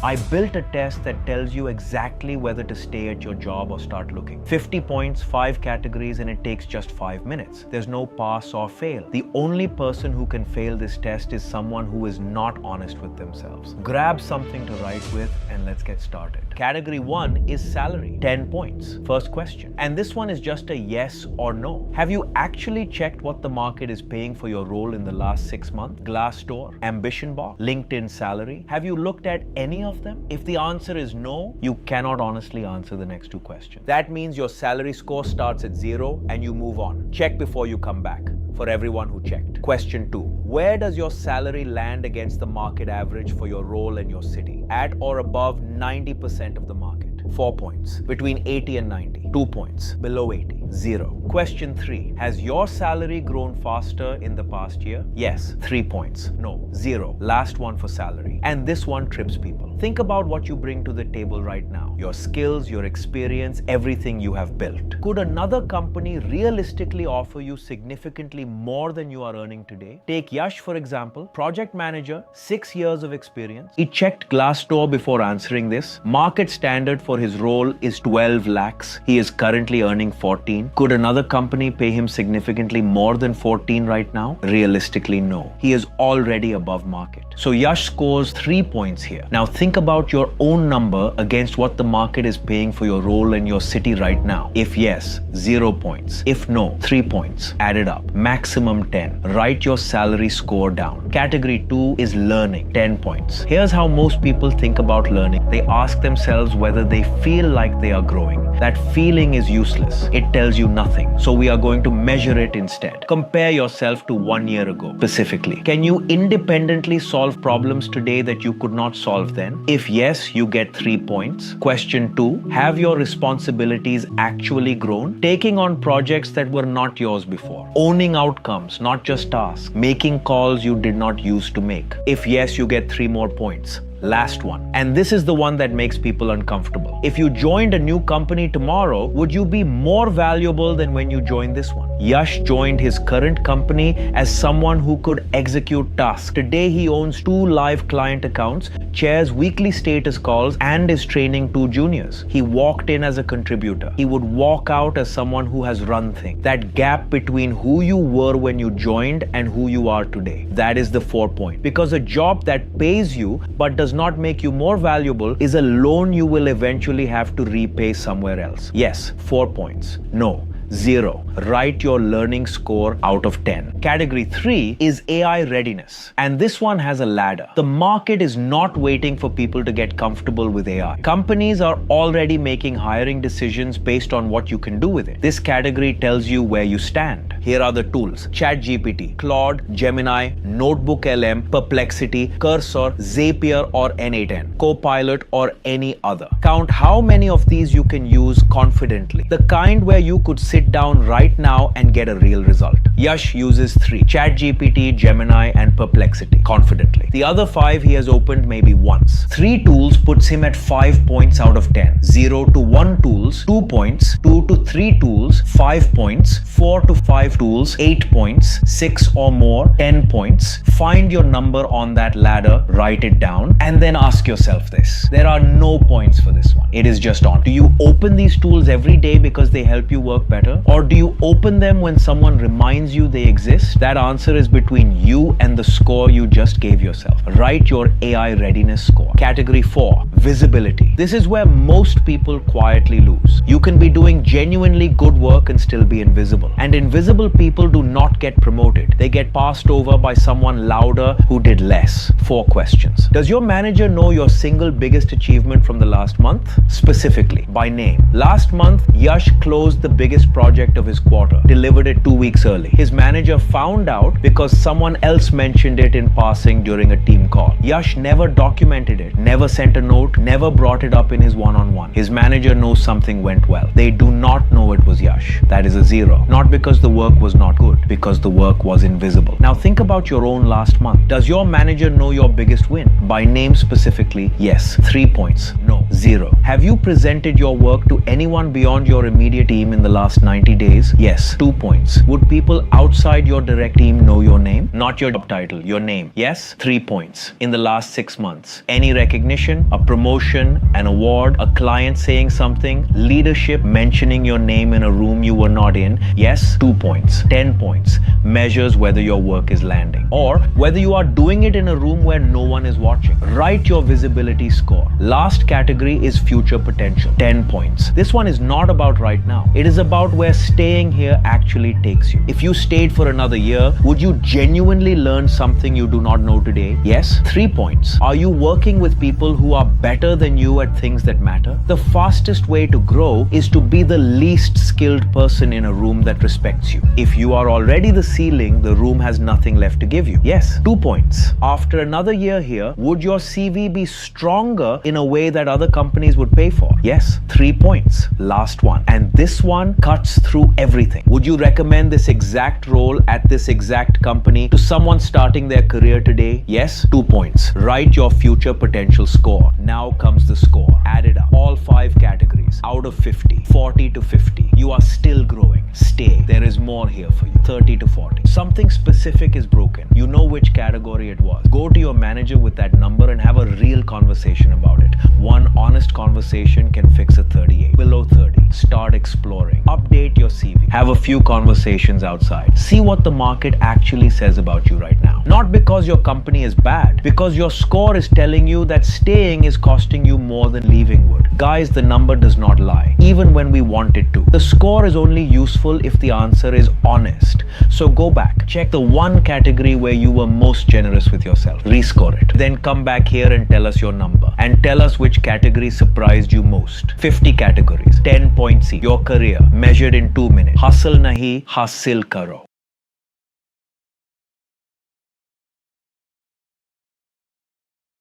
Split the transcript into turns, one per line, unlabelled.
I built a test that tells you exactly whether to stay at your job or start looking. 50 points, 5 categories, and it takes just 5 minutes. There's no pass or fail. The only person who can fail this test is someone who is not honest with themselves. Grab something to write with and let's get started. Category 1 is salary, 10 points. First question. And this one is just a yes or no. Have you actually checked what the market is paying for your role in the last 6 months? Glassdoor, Ambition Box, LinkedIn Salary. Have you looked at any of them? If the answer is no, you cannot honestly answer the next 2 questions. That means your salary score starts at 0 and you move on. Check before you come back. For everyone who checked. Question 2. Where does your salary land against the market average for your role and your city? At or above 90% of the market. 4 points. Between 80 and 90. 2 points. Below 80. 0. Question 3. Has your salary grown faster in the past year? Yes. 3 points. No. 0. Last one for salary. And this one trips people. Think about what you bring to the table right now. Your skills, your experience, everything you have built. Could another company realistically offer you significantly more than you are earning today? Take Yash, for example. Project manager, 6 years of experience. He checked Glassdoor before answering this. Market standard for his role is 12 lakhs. He is currently earning 14. Could another company pay him significantly more than 14 right now? Realistically, no. He is already above market. So Yash scores 3 points here. Now think about your own number against what the market is paying for your role in your city right now. If yes, 0 points. If no, 3 points. Add it up. Maximum 10. Write your salary score down. Category 2 is learning. 10 points. Here's how most people think about learning. They ask themselves whether they feel like they are growing. That feeling is useless. It tells you nothing. So we are going to measure it instead. Compare yourself to 1 year ago, specifically. Can you independently solve problems today that you could not solve then? If yes, you get 3 points. Question 2, have your responsibilities actually grown? Taking on projects that were not yours before. Owning outcomes, not just tasks. Making calls you did not used to make. If yes, you get 3 more points. Last one. And this is the one that makes people uncomfortable. If you joined a new company tomorrow, would you be more valuable than when you joined this one? Yash joined his current company as someone who could execute tasks. Today, he owns 2 live client accounts, chairs weekly status calls, and is training 2 juniors. He walked in as a contributor. He would walk out as someone who has run things. That gap between who you were when you joined and who you are today. That is the 4 point. Because a job that pays you but does not make you more valuable is a loan you will eventually have to repay somewhere else. Yes, 4 points. No. 0. Write your learning score out of 10. Category 3 is AI readiness. And this one has a ladder. The market is not waiting for people to get comfortable with AI. Companies are already making hiring decisions based on what you can do with it. This category tells you where you stand. Here are the tools. ChatGPT, Claude, Gemini, Notebook LM, Perplexity, Cursor, Zapier or N8N, Copilot or any other. Count how many of these you can use confidently. The kind where you could sit down right now and get a real result. Yash uses 3. ChatGPT, Gemini and Perplexity confidently. The other 5 he has opened maybe once. 3 tools puts him at 5 points out of 10. 0 to 1 tools, 2 points. 2 to 3 tools, 5 points. 4 to 5 tools, 8 points. 6 or more, 10 points. Find your number on that ladder, write it down, and then ask yourself this. There are no points for this one. It is just on. Do you open these tools every day because they help you work better? Or do you open them when someone reminds you they exist? That answer is between you and the score you just gave yourself. Write your AI readiness score. Category 4, visibility. This is where most people quietly lose. You can be doing genuinely good work and still be invisible. And invisible people do not get promoted. They get passed over by someone louder who did less. 4 questions. Does your manager know your single biggest achievement from the last month? Specifically, by name. Last month, Yash closed the biggest project of his quarter, delivered it 2 weeks early. His manager found out because someone else mentioned it in passing during a team call. Yash never documented it, never sent a note, never brought it up in his one-on-one. His manager knows something went well. They do not know it was Yash. That is a 0. Not because the work was not good, because the work was invisible. Now think about your own last month. Does your manager know your biggest win? By name specifically, yes. 3 points. No. 0. Have you presented your work to anyone beyond your immediate team in the last 90 days? Yes, 2 points. Would people outside your direct team know your name? Not your job title, your name. Yes, 3 points. In the last 6 months, any recognition, a promotion, an award, a client saying something, leadership mentioning your name in a room you were not in? Yes, 2 points. 10 points. Measures whether your work is landing or whether you are doing it in a room where no one is watching. Write your visibility score. Last category is future potential. 10 points. This one is not about right now. It is about where staying here actually takes you. If you stayed for another year, would you genuinely learn something you do not know today? Yes, 3 points. Are you working with people who are better than you at things that matter? The fastest way to grow is to be the least skilled person in a room that respects you. If you are already the ceiling, the room has nothing left to give you. Yes, 2 points. After another year here, would your CV be stronger in a way that other companies would pay for? Yes, 3 points. Last one. And this one cuts through everything. Would you recommend this exact role at this exact company to someone starting their career today? Yes, 2 points. Write your future potential score. Now comes the score. Add it up. All 5 categories. Out of 50, 40 to 50. You are still growing. Stay. There is more here for you. 30 to 40. Something specific is broken. You know which category it was. Go to your manager with that number and have a real conversation about it. One honest conversation can fix a 38. Below 30. Start exploring. Update your CV. Have a few conversations outside. See what the market actually says about you right now. Not because your company is bad, because your score is telling you that staying is costing you more than leaving would. Guys, the number does not lie, even when we want it to. The score is only useful if the answer is honest. So go back, check the one category where you were most generous with yourself. Rescore it. Then come back here and tell us your number. And tell us which category surprised you most. 50 categories. 10 points each. Your career measured in 2 minutes. Hustle nahi, hasil karo.